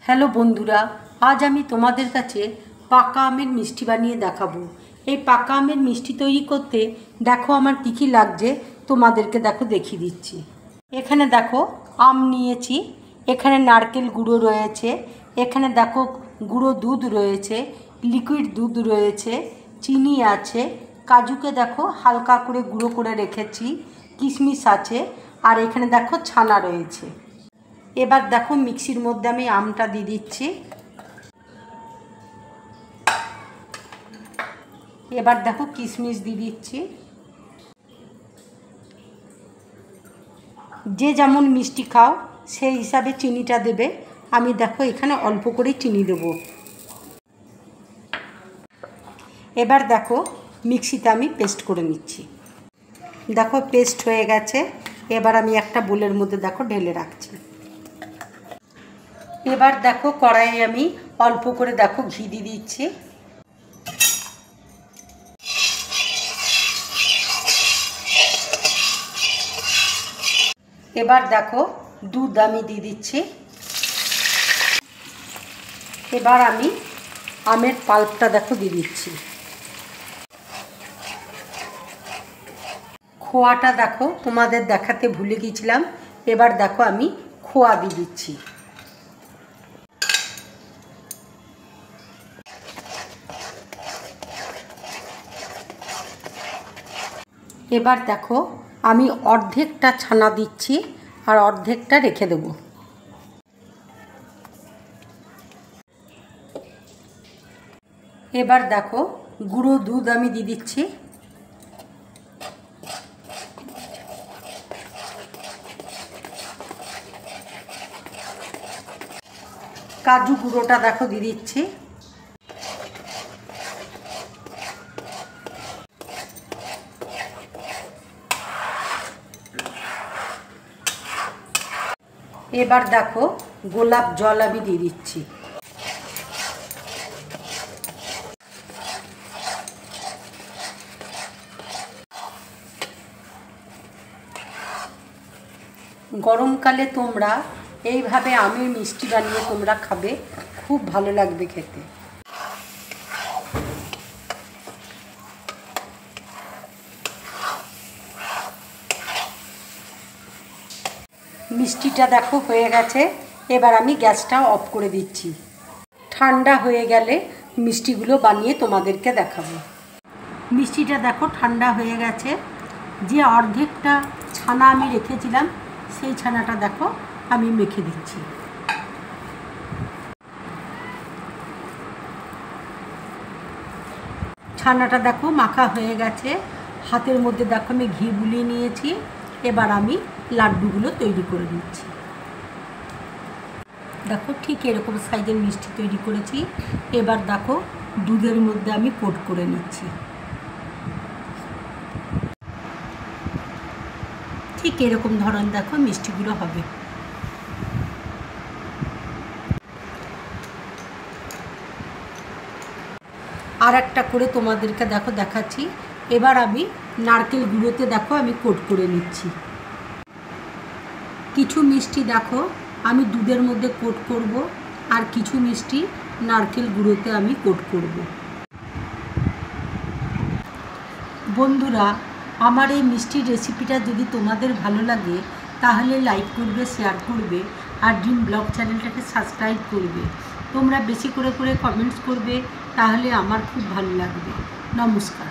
Hello বন্ধুরা, আজ আমি তোমাদের কাছে পাকা আমের মিষ্টি বানিয়ে দেখাবো। এই পাকা আমের মিষ্টি তৈরি করতে দেখো আমার কী কী লাগছে, তোমাদেরকে দেখো দেখিয়ে দিচ্ছি। এখানে দেখো আম নিয়েছি, এখানে নারকেল গুঁড়ো রয়েছে, এখানে দেখো গুঁড়ো দুধ রয়েছে, লিকুইড দুধ রয়েছে, চিনি আছে, কাজুকে দেখো হালকা করে গুঁড়ো করে রেখেছি, কিশমিশ আছে, আর এখানে দেখো ছানা রয়েছে। এবার দেখো মিক্সির মধ্যে আমি আমটা দিয়ে দিচ্ছি। এবার দেখো কিশমিশ দিয়ে দিচ্ছি। যে যেমন মিষ্টি খাও সেই হিসাবে চিনিটা দেবে। আমি দেখো এখানে অল্প করে চিনি দেব। এবার দেখো মিক্সিতে আমি পেস্ট করে নিচ্ছি। দেখো পেস্ট হয়ে গেছে। এবার আমি একটা বোলের মধ্যে দেখো ঢেলে রাখছি। এবার দেখো কড়াইয়ে আমি অল্প করে দেখো ঘি দিয়ে দিচ্ছি। এবার দেখো দুধ আমি দিয়ে দিচ্ছি। এবার আমি আমের পাল্পটা দেখো দিয়ে দিচ্ছি। খোয়াটা দেখো তোমাদের দেখাতে ভুলে গিয়েছিলাম। এবার দেখো আমি খোয়া দিয়ে দিচ্ছি। এবার দেখো আমি অর্ধেকটা ছানা দিচ্ছি আর অর্ধেকটা রেখে দেব। এবার দেখো গুঁড়ো দুধ আমি দিয়ে দিচ্ছি। কাজু গুঁড়োটা দেখো দিয়ে দিচ্ছি। এবার দেখো গোলাপ জল আমি দিয়ে দিচ্ছি। গরমকালে তোমরা এইভাবে আমের মিষ্টি বানিয়ে তোমরা খাবে, খুব ভালো লাগবে খেতে। মিষ্টিটা দেখো হয়ে গেছে। এবার আমি গ্যাসটা অফ করে দিচ্ছি। ঠান্ডা হয়ে গেলে মিষ্টিগুলো বানিয়ে তোমাদেরকে দেখাবো। মিষ্টিটা দেখো ঠান্ডা হয়ে গেছে। যে অর্ধেকটা ছানা আমি রেখেছিলাম সেই ছানাটা দেখো আমি মেখে দিচ্ছি। ছানাটা দেখো মাখা হয়ে গেছে। হাতের মধ্যে দেখো আমি ঘি বুলিয়ে নিয়েছি। এবার আমি লাড্ডুগুলো তৈরি করে নিচ্ছি। দেখো ঠিক এরকম সাইজের মিষ্টি তৈরি করেছি। এবার দেখো দুধের মধ্যে আমি কোট করে নিচ্ছি। ঠিক এরকম ধরনের দেখো মিষ্টিগুলো হবে। আর একটা করে তোমাদেরকে দেখো দেখাচ্ছি। এবার আমি নারকেল গুঁড়োতে দেখো আমি কোট করে নিচ্ছি। কিছু মিষ্টি দেখো আমি দুধের মধ্যে কোট করব, আর কিছু মিষ্টি নারকেল গুঁড়োতে আমি কোট করব। বন্ধুরা, আমার এই মিষ্টির রেসিপিটা যদি তোমাদের ভালো লাগে তাহলে লাইক করবে, শেয়ার করবে, আর ড্রিম ব্লগ চ্যানেলটাকে সাবস্ক্রাইব করবে। তোমরা বেশি করে কমেন্টস করবে, তাহলে আমার খুব ভালো লাগবে। নমস্কার।